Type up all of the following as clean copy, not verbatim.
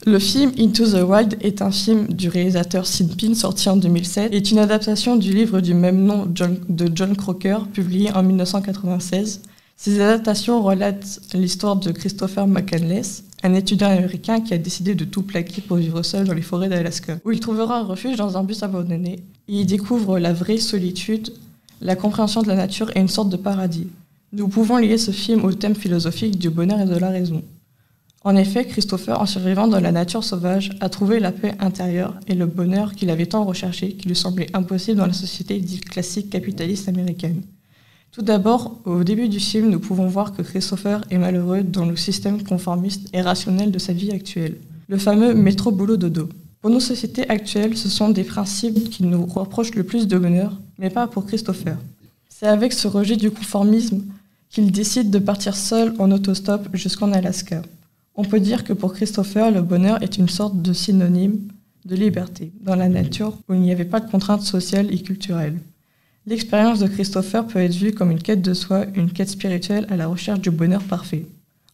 Le film Into the Wild est un film du réalisateur Sean Penn sorti en 2007 et est une adaptation du livre du même nom de John Crocker, publié en 1996. Ces adaptations relatent l'histoire de Christopher McCandless, un étudiant américain qui a décidé de tout plaquer pour vivre seul dans les forêts d'Alaska, où il trouvera un refuge dans un bus abandonné et y découvre la vraie solitude, la compréhension de la nature et une sorte de paradis. Nous pouvons lier ce film au thème philosophique du bonheur et de la raison. En effet, Christopher, en survivant dans la nature sauvage, a trouvé la paix intérieure et le bonheur qu'il avait tant recherché qui lui semblait impossible dans la société dite classique capitaliste américaine. Tout d'abord, au début du film, nous pouvons voir que Christopher est malheureux dans le système conformiste et rationnel de sa vie actuelle, le fameux métro-boulot-dodo. Pour nos sociétés actuelles, ce sont des principes qui nous rapprochent le plus de bonheur, mais pas pour Christopher. C'est avec ce rejet du conformisme qu'il décide de partir seul en autostop jusqu'en Alaska. On peut dire que pour Christopher, le bonheur est une sorte de synonyme de liberté, dans la nature où il n'y avait pas de contraintes sociales et culturelles. L'expérience de Christopher peut être vue comme une quête de soi, une quête spirituelle à la recherche du bonheur parfait.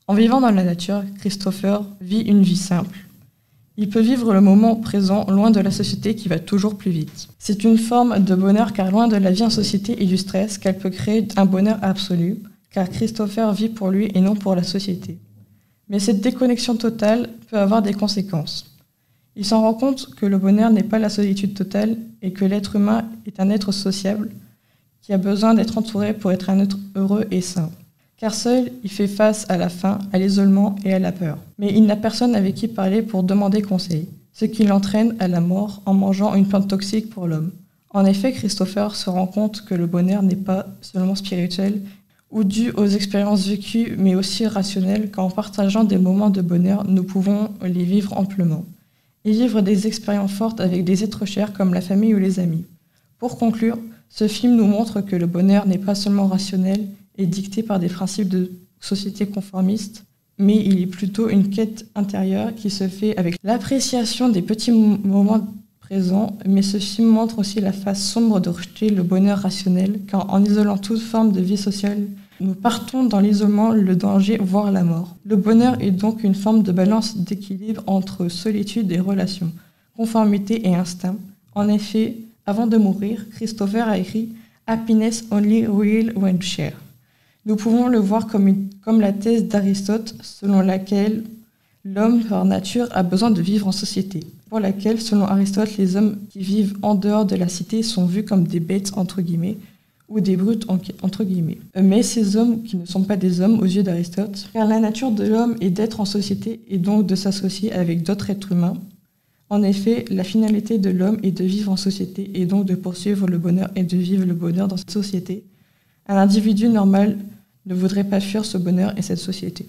En vivant dans la nature, Christopher vit une vie simple. Il peut vivre le moment présent loin de la société qui va toujours plus vite. C'est une forme de bonheur car loin de la vie en société et du stress qu'elle peut créer un bonheur absolu, car Christopher vit pour lui et non pour la société. Mais cette déconnexion totale peut avoir des conséquences. Il s'en rend compte que le bonheur n'est pas la solitude totale et que l'être humain est un être sociable qui a besoin d'être entouré pour être un être heureux et sain. Car seul, il fait face à la faim, à l'isolement et à la peur. Mais il n'a personne avec qui parler pour demander conseil, ce qui l'entraîne à la mort en mangeant une plante toxique pour l'homme. En effet, Christopher se rend compte que le bonheur n'est pas seulement spirituel ou dû aux expériences vécues, mais aussi rationnelles, qu'en partageant des moments de bonheur, nous pouvons les vivre amplement. Et vivre des expériences fortes avec des êtres chers comme la famille ou les amis. Pour conclure, ce film nous montre que le bonheur n'est pas seulement rationnel et dicté par des principes de société conformiste, mais il est plutôt une quête intérieure qui se fait avec l'appréciation des petits moments présents, mais ce film montre aussi la face sombre de rejeter le bonheur rationnel, car en isolant toute forme de vie sociale, nous partons dans l'isolement, le danger, voire la mort. Le bonheur est donc une forme de balance d'équilibre entre solitude et relation, conformité et instinct. En effet, avant de mourir, Christopher a écrit « Happiness only real when shared ». Nous pouvons le voir comme la thèse d'Aristote, selon laquelle l'homme, par nature, a besoin de vivre en société, pour laquelle, selon Aristote, les hommes qui vivent en dehors de la cité sont vus comme des bêtes, entre guillemets, ou des brutes, entre guillemets. Mais ces hommes qui ne sont pas des hommes aux yeux d'Aristote, car la nature de l'homme est d'être en société et donc de s'associer avec d'autres êtres humains. En effet, la finalité de l'homme est de vivre en société et donc de poursuivre le bonheur et de vivre le bonheur dans cette société. Un individu normal ne voudrait pas fuir ce bonheur et cette société.